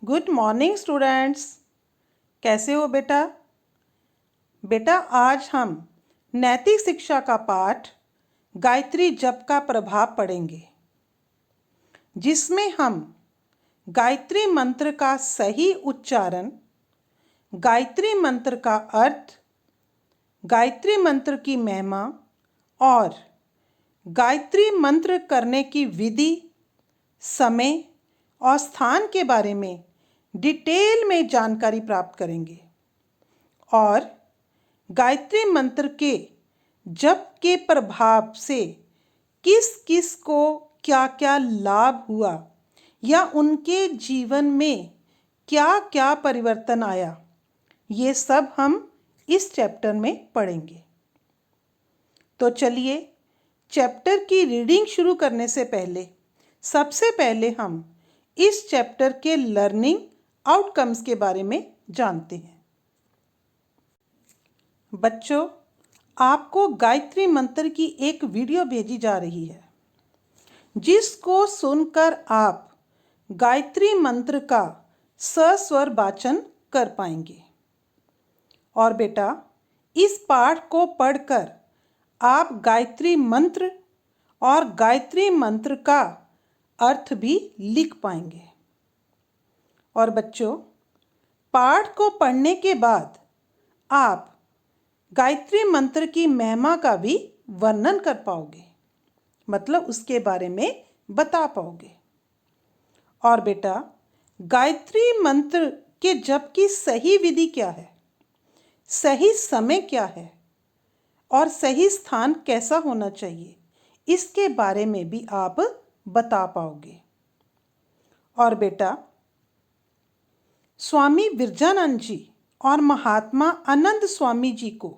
Good morning students. कैसे हो बेटा? बेटा आज हम नैतिक शिक्षा का पाठ गायत्री जप का प्रभाव पढ़ेंगे, जिसमें हम गायत्री मंत्र का सही उच्चारण, गायत्री मंत्र का अर्थ, गायत्री मंत्र की महिमा और गायत्री मंत्र करने की विधि, समय और स्थान के बारे में डिटेल में जानकारी प्राप्त करेंगे और गायत्री मंत्र के जप के प्रभाव से किस किस को क्या क्या लाभ हुआ या उनके जीवन में क्या क्या परिवर्तन आया, ये सब हम इस चैप्टर में पढ़ेंगे। तो चलिए चैप्टर की रीडिंग शुरू करने से पहले सबसे पहले हम इस चैप्टर के लर्निंग आउटकम्स के बारे में जानते हैं। बच्चों, आपको गायत्री मंत्र की एक वीडियो भेजी जा रही है, जिसको सुनकर आप गायत्री मंत्र का सस्वर वाचन कर पाएंगे। और बेटा, इस पाठ को पढ़कर आप गायत्री मंत्र और गायत्री मंत्र का अर्थ भी लिख पाएंगे। और बच्चों, पाठ को पढ़ने के बाद आप गायत्री मंत्र की महिमा का भी वर्णन कर पाओगे, मतलब उसके बारे में बता पाओगे। और बेटा, गायत्री मंत्र के जप की सही विधि क्या है, सही समय क्या है और सही स्थान कैसा होना चाहिए, इसके बारे में भी आप बता पाओगे। और बेटा, स्वामी विरजानंद जी और महात्मा आनंद स्वामी जी को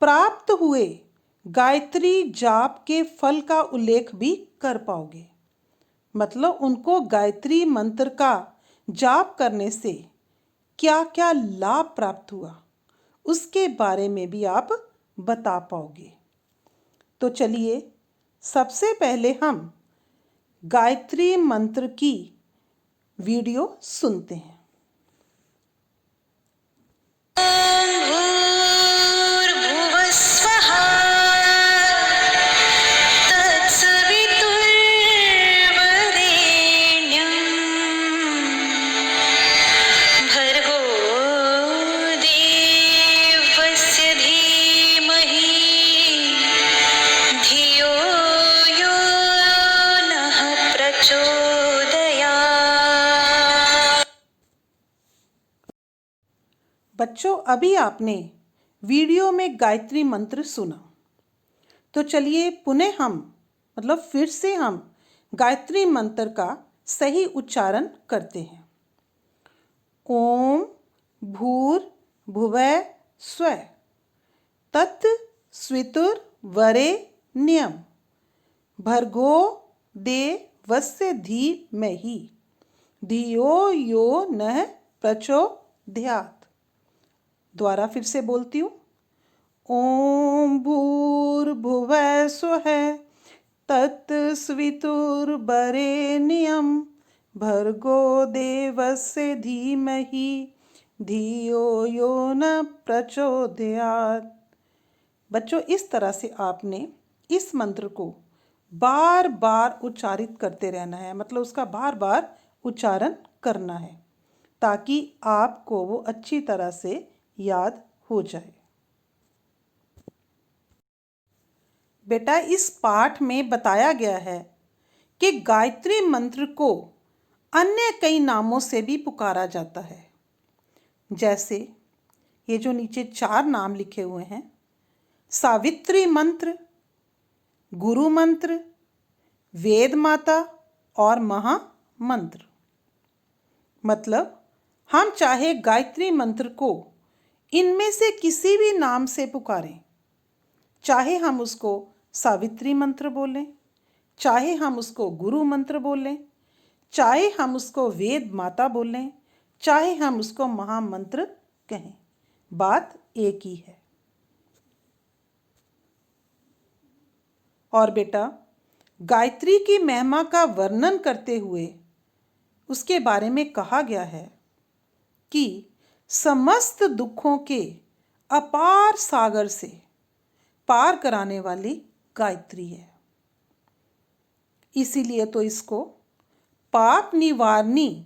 प्राप्त हुए गायत्री जाप के फल का उल्लेख भी कर पाओगे, मतलब उनको गायत्री मंत्र का जाप करने से क्या क्या लाभ प्राप्त हुआ, उसके बारे में भी आप बता पाओगे। तो चलिए सबसे पहले हम गायत्री मंत्र की वीडियो सुनते हैं। बच्चों, अभी आपने वीडियो में गायत्री मंत्र सुना, तो चलिए पुनः फिर से हम गायत्री मंत्र का सही उच्चारण करते हैं। ओम भूर्भुवः स्वः तत्सवितुर्वरेण्यं भर्गो देवस्य धीमहि धियो यो नः प्रचोदयात्। द्वारा फिर से बोलती हूँ। ओम भूर्भुवः स्वः तत्सवितुर्वरेण्यं भर्गो देवस्य धीमहि धियो यो न प्रचोदयात्। बच्चों, इस तरह से आपने इस मंत्र को बार बार उच्चारित करते रहना है, मतलब उसका बार बार उच्चारण करना है, ताकि आपको वो अच्छी तरह से याद हो जाए। बेटा, इस पाठ में बताया गया है कि गायत्री मंत्र को अन्य कई नामों से भी पुकारा जाता है, जैसे ये जो नीचे 4 नाम लिखे हुए हैं: सावित्री मंत्र, गुरु मंत्र, वेद माता और महामंत्र। मतलब हम चाहे गायत्री मंत्र को इनमें से किसी भी नाम से पुकारें, चाहे हम उसको सावित्री मंत्र बोलें, चाहे हम उसको गुरु मंत्र बोलें, चाहे हम उसको वेद माता बोलें, चाहे हम उसको महामंत्र कहें, बात एक ही है। और बेटा, गायत्री की महिमा का वर्णन करते हुए उसके बारे में कहा गया है कि समस्त दुखों के अपार सागर से पार कराने वाली गायत्री है। इसीलिए तो इसको पाप निवारणी,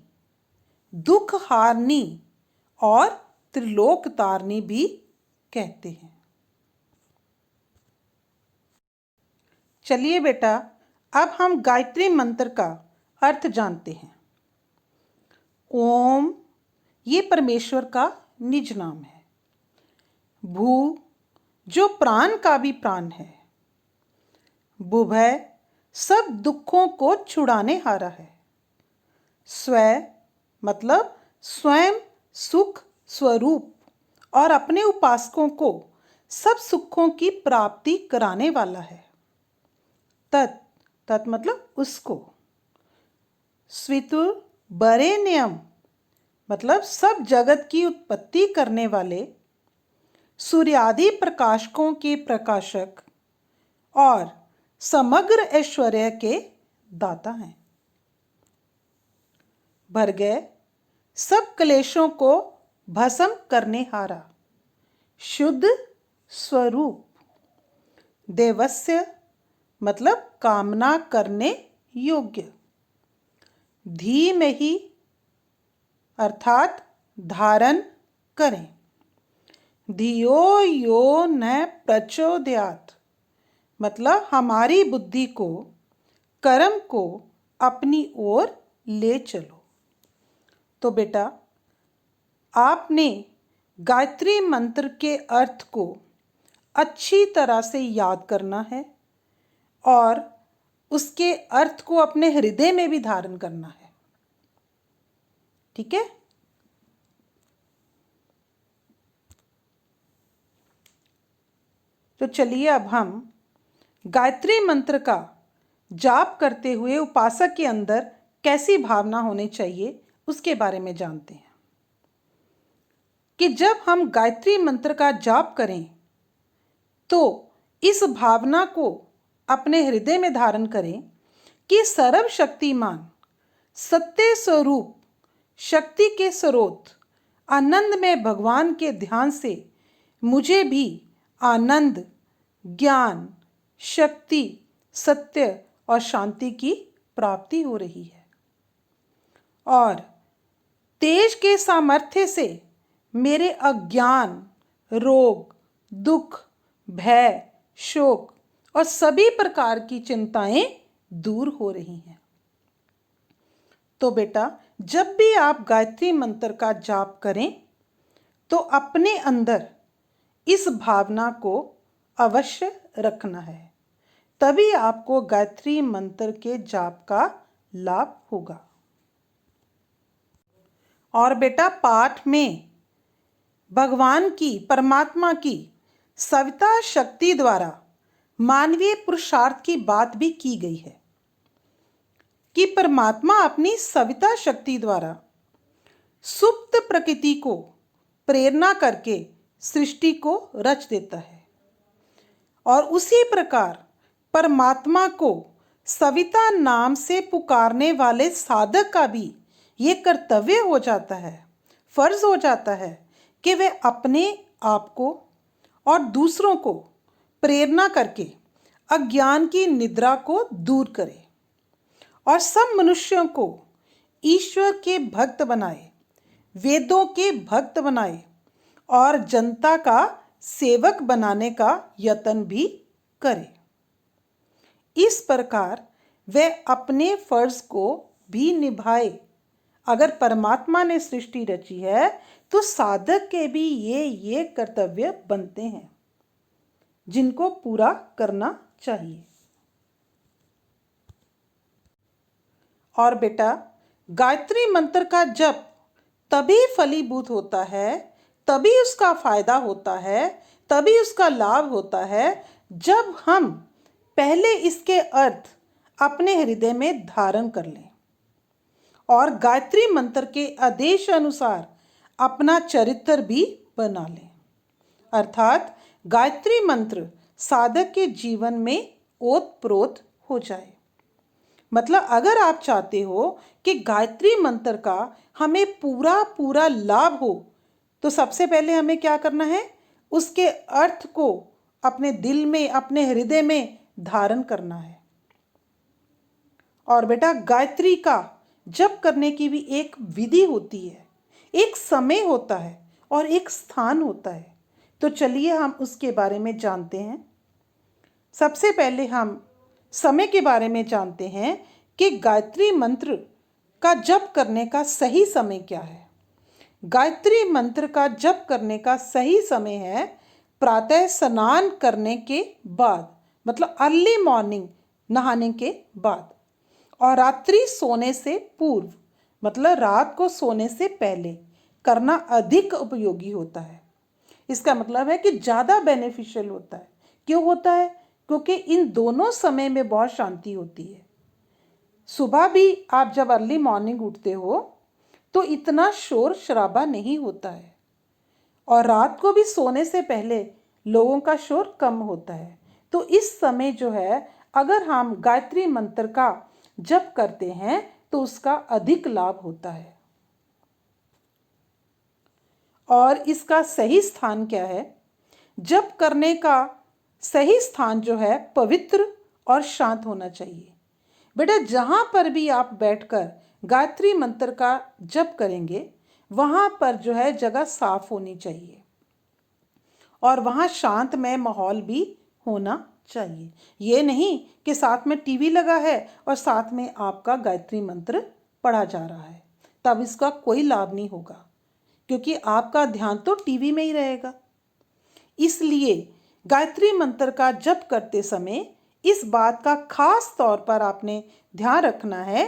दुख हारनी और त्रिलोक तारनी भी कहते हैं। चलिए बेटा, अब हम गायत्री मंत्र का अर्थ जानते हैं। ओम ये परमेश्वर का निज नाम है। भू जो प्राण का भी प्राण है। भुभय सब दुखों को छुड़ाने हारा है। स्व मतलब स्वयं सुख स्वरूप और अपने उपासकों को सब सुखों की प्राप्ति कराने वाला है। तत् तत् मतलब उसको। स्वितुर बरेण्यम मतलब सब जगत की उत्पत्ति करने वाले, सूर्यादि प्रकाशकों के प्रकाशक और समग्र ऐश्वर्य के दाता हैं। भर्गय सब क्लेशों को भस्म करने हारा, शुद्ध स्वरूप। देवस्य मतलब कामना करने योग्य। धीमहि अर्थात धारण करें। धियो यो न प्रचोदयात् मतलब हमारी बुद्धि को, कर्म को अपनी ओर ले चलो। तो बेटा, आपने गायत्री मंत्र के अर्थ को अच्छी तरह से याद करना है और उसके अर्थ को अपने हृदय में भी धारण करना है। ठीक है? तो चलिए अब हम गायत्री मंत्र का जाप करते हुए उपासक के अंदर कैसी भावना होनी चाहिए उसके बारे में जानते हैं। कि जब हम गायत्री मंत्र का जाप करें तो इस भावना को अपने हृदय में धारण करें कि सर्वशक्तिमान सत्य स्वरूप शक्ति के स्रोत आनंद में भगवान के ध्यान से मुझे भी आनंद, ज्ञान, शक्ति, सत्य और शांति की प्राप्ति हो रही है और तेज के सामर्थ्य से मेरे अज्ञान, रोग, दुख, भय, शोक और सभी प्रकार की चिंताएं दूर हो रही हैं। तो बेटा, जब भी आप गायत्री मंत्र का जाप करें तो अपने अंदर इस भावना को अवश्य रखना है, तभी आपको गायत्री मंत्र के जाप का लाभ होगा। और बेटा, पाठ में भगवान की, परमात्मा की सविता शक्ति द्वारा मानवीय पुरुषार्थ की बात भी की गई है कि परमात्मा अपनी सविता शक्ति द्वारा सुप्त प्रकृति को प्रेरणा करके सृष्टि को रच देता है और उसी प्रकार परमात्मा को सविता नाम से पुकारने वाले साधक का भी ये कर्तव्य हो जाता है, फर्ज हो जाता है कि वे अपने आप को और दूसरों को प्रेरणा करके अज्ञान की निद्रा को दूर करे और सब मनुष्यों को ईश्वर के भक्त बनाए, वेदों के भक्त बनाए और जनता का सेवक बनाने का यत्न भी करे। इस प्रकार वे अपने फर्ज को भी निभाए। अगर परमात्मा ने सृष्टि रची है तो साधक के भी ये कर्तव्य बनते हैं जिनको पूरा करना चाहिए। और बेटा, गायत्री मंत्र का जप तभी फलीभूत होता है, तभी उसका फायदा होता है, तभी उसका लाभ होता है जब हम पहले इसके अर्थ अपने हृदय में धारण कर लें और गायत्री मंत्र के आदेश अनुसार अपना चरित्र भी बना लें। अर्थात गायत्री मंत्र साधक के जीवन में ओतप्रोत हो जाए। मतलब अगर आप चाहते हो कि गायत्री मंत्र का हमें पूरा पूरा लाभ हो, तो सबसे पहले हमें क्या करना है, उसके अर्थ को अपने दिल में, अपने हृदय में धारण करना है। और बेटा गायत्री का जप करने की भी एक विधि होती है, एक समय होता है और एक स्थान होता है। तो चलिए हम उसके बारे में जानते हैं। सबसे पहले हम समय के बारे में जानते हैं कि गायत्री मंत्र का जप करने का सही समय क्या है। गायत्री मंत्र का जप करने का सही समय है प्रातः स्नान करने के बाद, मतलब अर्ली मॉर्निंग, नहाने के बाद, और रात्रि सोने से पूर्व, मतलब रात को सोने से पहले करना अधिक उपयोगी होता है। इसका मतलब है कि ज़्यादा बेनिफिशियल होता है। क्यों होता है? क्योंकि इन दोनों समय में बहुत शांति होती है। सुबह भी आप जब अर्ली मॉर्निंग उठते हो तो इतना शोर शराबा नहीं होता है, और रात को भी सोने से पहले लोगों का शोर कम होता है। तो इस समय जो है, अगर हम गायत्री मंत्र का जप करते हैं तो उसका अधिक लाभ होता है। और इसका सही स्थान क्या है? जप करने का सही स्थान जो है पवित्र और शांत होना चाहिए। बेटा जहाँ पर भी आप बैठकर गायत्री मंत्र का जप करेंगे, वहाँ पर जो है जगह साफ होनी चाहिए और वहाँ शांतमय माहौल भी होना चाहिए। ये नहीं कि साथ में टीवी लगा है और साथ में आपका गायत्री मंत्र पढ़ा जा रहा है, तब इसका कोई लाभ नहीं होगा, क्योंकि आपका ध्यान तो टीवी में ही रहेगा। इसलिए गायत्री मंत्र का जप करते समय इस बात का खास तौर पर आपने ध्यान रखना है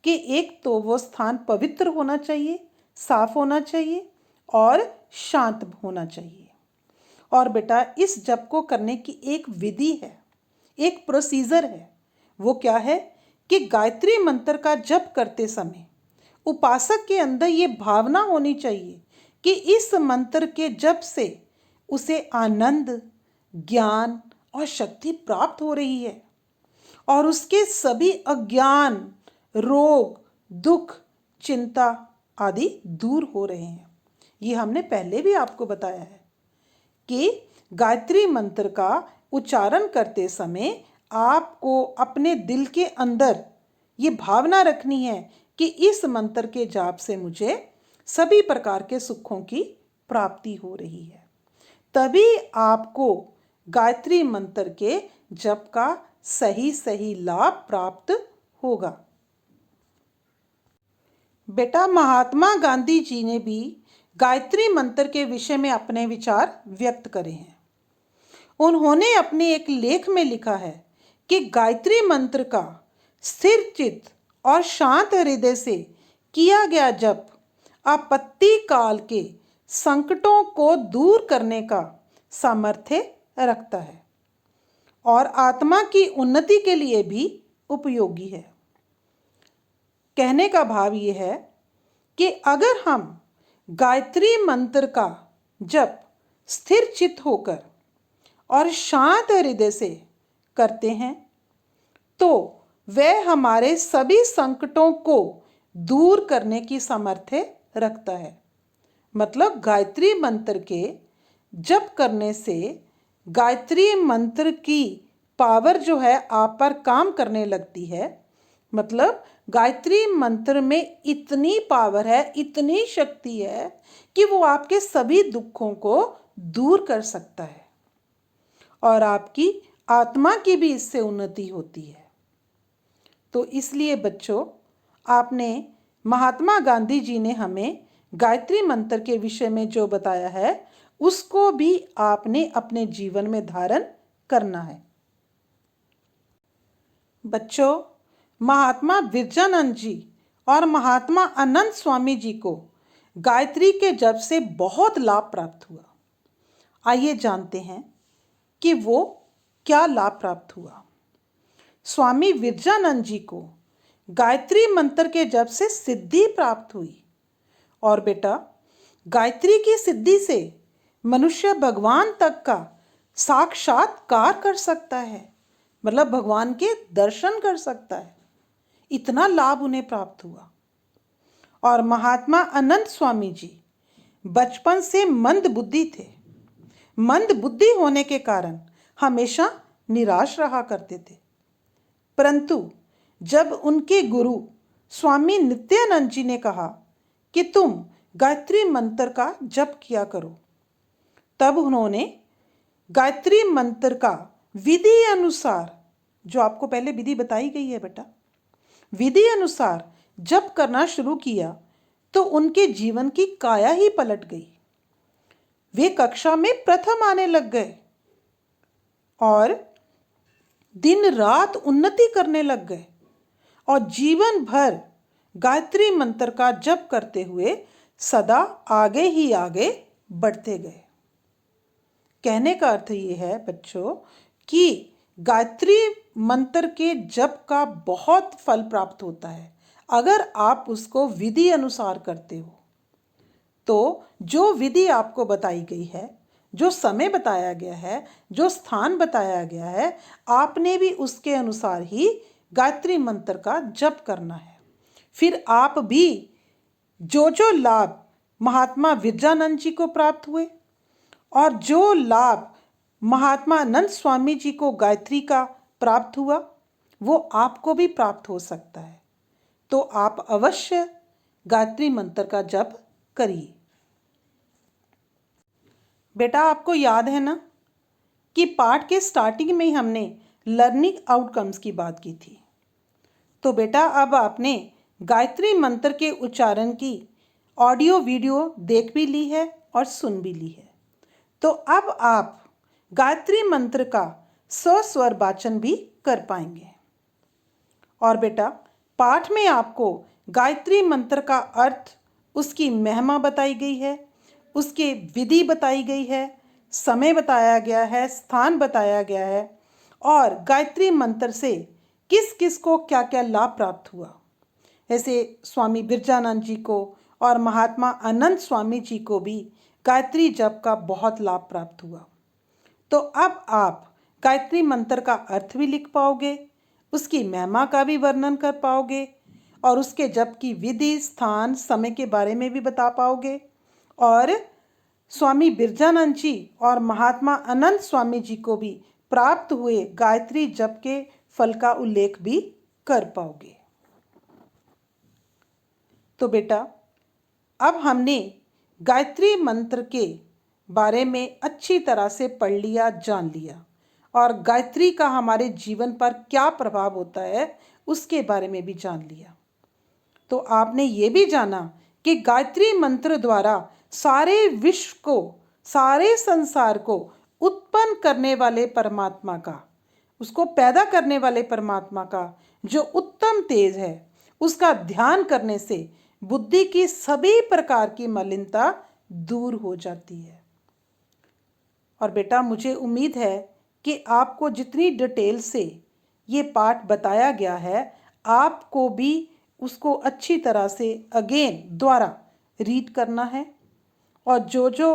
कि एक तो वो स्थान पवित्र होना चाहिए, साफ होना चाहिए और शांत होना चाहिए। और बेटा इस जप को करने की एक विधि है, एक प्रोसीजर है। वो क्या है कि गायत्री मंत्र का जप करते समय उपासक के अंदर ये भावना होनी चाहिए कि इस मंत्र के जप से उसे आनंद, ज्ञान और शक्ति प्राप्त हो रही है और उसके सभी अज्ञान, रोग, दुख, चिंता आदि दूर हो रहे हैं। ये हमने पहले भी आपको बताया है कि गायत्री मंत्र का उच्चारण करते समय आपको अपने दिल के अंदर ये भावना रखनी है कि इस मंत्र के जाप से मुझे सभी प्रकार के सुखों की प्राप्ति हो रही है। तभी आपको गायत्री मंत्र के जप का सही सही लाभ प्राप्त होगा। बेटा महात्मा गांधी जी ने भी गायत्री मंत्र के विषय में अपने विचार व्यक्त करे हैं। उन्होंने अपने एक लेख में लिखा है कि गायत्री मंत्र का स्थिर चित्त और शांत हृदय से किया गया जप आपत्ति काल के संकटों को दूर करने का सामर्थ्य रखता है और आत्मा की उन्नति के लिए भी उपयोगी है। कहने का भाव ये है कि अगर हम गायत्री मंत्र का जप स्थिर चित्त होकर और शांत हृदय से करते हैं तो वह हमारे सभी संकटों को दूर करने की सामर्थ्य रखता है। मतलब गायत्री मंत्र के जप करने से गायत्री मंत्र की पावर जो है आप पर काम करने लगती है। मतलब गायत्री मंत्र में इतनी पावर है, इतनी शक्ति है कि वो आपके सभी दुखों को दूर कर सकता है और आपकी आत्मा की भी इससे उन्नति होती है। तो इसलिए बच्चों, आपने महात्मा गांधी जी ने हमें गायत्री मंत्र के विषय में जो बताया है उसको भी आपने अपने जीवन में धारण करना है। बच्चों, महात्मा विरजानंद जी और महात्मा अनंत स्वामी जी को गायत्री के जप से बहुत लाभ प्राप्त हुआ। आइए जानते हैं कि वो क्या लाभ प्राप्त हुआ। स्वामी विरजानंद जी को गायत्री मंत्र के जप से सिद्धि प्राप्त हुई। और बेटा गायत्री की सिद्धि से मनुष्य भगवान तक का साक्षात्कार कर सकता है, मतलब भगवान के दर्शन कर सकता है। इतना लाभ उन्हें प्राप्त हुआ। और महात्मा अनंत स्वामी जी बचपन से मंद बुद्धि थे। मंद बुद्धि होने के कारण हमेशा निराश रहा करते थे। परंतु जब उनके गुरु स्वामी नित्यानंद जी ने कहा कि तुम गायत्री मंत्र का जप किया करो, तब उन्होंने गायत्री मंत्र का विधि अनुसार, जो आपको पहले विधि बताई गई है बेटा, विधि अनुसार जप करना शुरू किया तो उनके जीवन की काया ही पलट गई। वे कक्षा में प्रथम आने लग गए और दिन रात उन्नति करने लग गए और जीवन भर गायत्री मंत्र का जप करते हुए सदा आगे ही आगे बढ़ते गए। कहने का अर्थ ये है बच्चों कि गायत्री मंत्र के जप का बहुत फल प्राप्त होता है अगर आप उसको विधि अनुसार करते हो। तो जो विधि आपको बताई गई है, जो समय बताया गया है, जो स्थान बताया गया है, आपने भी उसके अनुसार ही गायत्री मंत्र का जप करना है। फिर आप भी जो लाभ महात्मा विरजानंद जी को प्राप्त हुए और जो लाभ महात्मा अनंत स्वामी जी को गायत्री का प्राप्त हुआ, वो आपको भी प्राप्त हो सकता है। तो आप अवश्य गायत्री मंत्र का जप करिए। बेटा आपको याद है ना कि पाठ के स्टार्टिंग में ही हमने लर्निंग आउटकम्स की बात की थी। तो बेटा अब आपने गायत्री मंत्र के उच्चारण की ऑडियो वीडियो देख भी ली है और सुन भी ली है। तो अब आप गायत्री मंत्र का सस्वर वाचन भी कर पाएंगे। और बेटा पाठ में आपको गायत्री मंत्र का अर्थ, उसकी महिमा बताई गई है, उसके विधि बताई गई है, समय बताया गया है, स्थान बताया गया है और गायत्री मंत्र से किस किस को क्या क्या लाभ प्राप्त हुआ। ऐसे स्वामी बिरजानंद जी को और महात्मा अनंत स्वामी जी को भी गायत्री जप का बहुत लाभ प्राप्त हुआ। तो अब आप गायत्री मंत्र का अर्थ भी लिख पाओगे, उसकी महिमा का भी वर्णन कर पाओगे और उसके जप की विधि, स्थान, समय के बारे में भी बता पाओगे और स्वामी बिरजानंद जी और महात्मा अनंत स्वामी जी को भी प्राप्त हुए गायत्री जप के फल का उल्लेख भी कर पाओगे। तो बेटा अब हमने गायत्री मंत्र के बारे में अच्छी तरह से पढ़ लिया, जान लिया और गायत्री का हमारे जीवन पर क्या प्रभाव होता है उसके बारे में भी जान लिया। तो आपने ये भी जाना कि गायत्री मंत्र द्वारा सारे विश्व को, सारे संसार को उत्पन्न करने वाले परमात्मा का, उसको पैदा करने वाले परमात्मा का जो उत्तम तेज है, उसका ध्यान करने से बुद्धि की सभी प्रकार की मलिनता दूर हो जाती है। और बेटा मुझे उम्मीद है कि आपको जितनी डिटेल से ये पाठ बताया गया है, आपको भी उसको अच्छी तरह से अगेन दोबारा रीड करना है और जो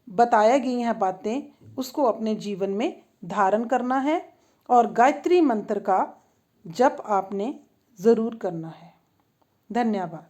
बताया गई हैं बातें उसको अपने जीवन में धारण करना है और गायत्री मंत्र का जप आपने ज़रूर करना है। धन्यवाद।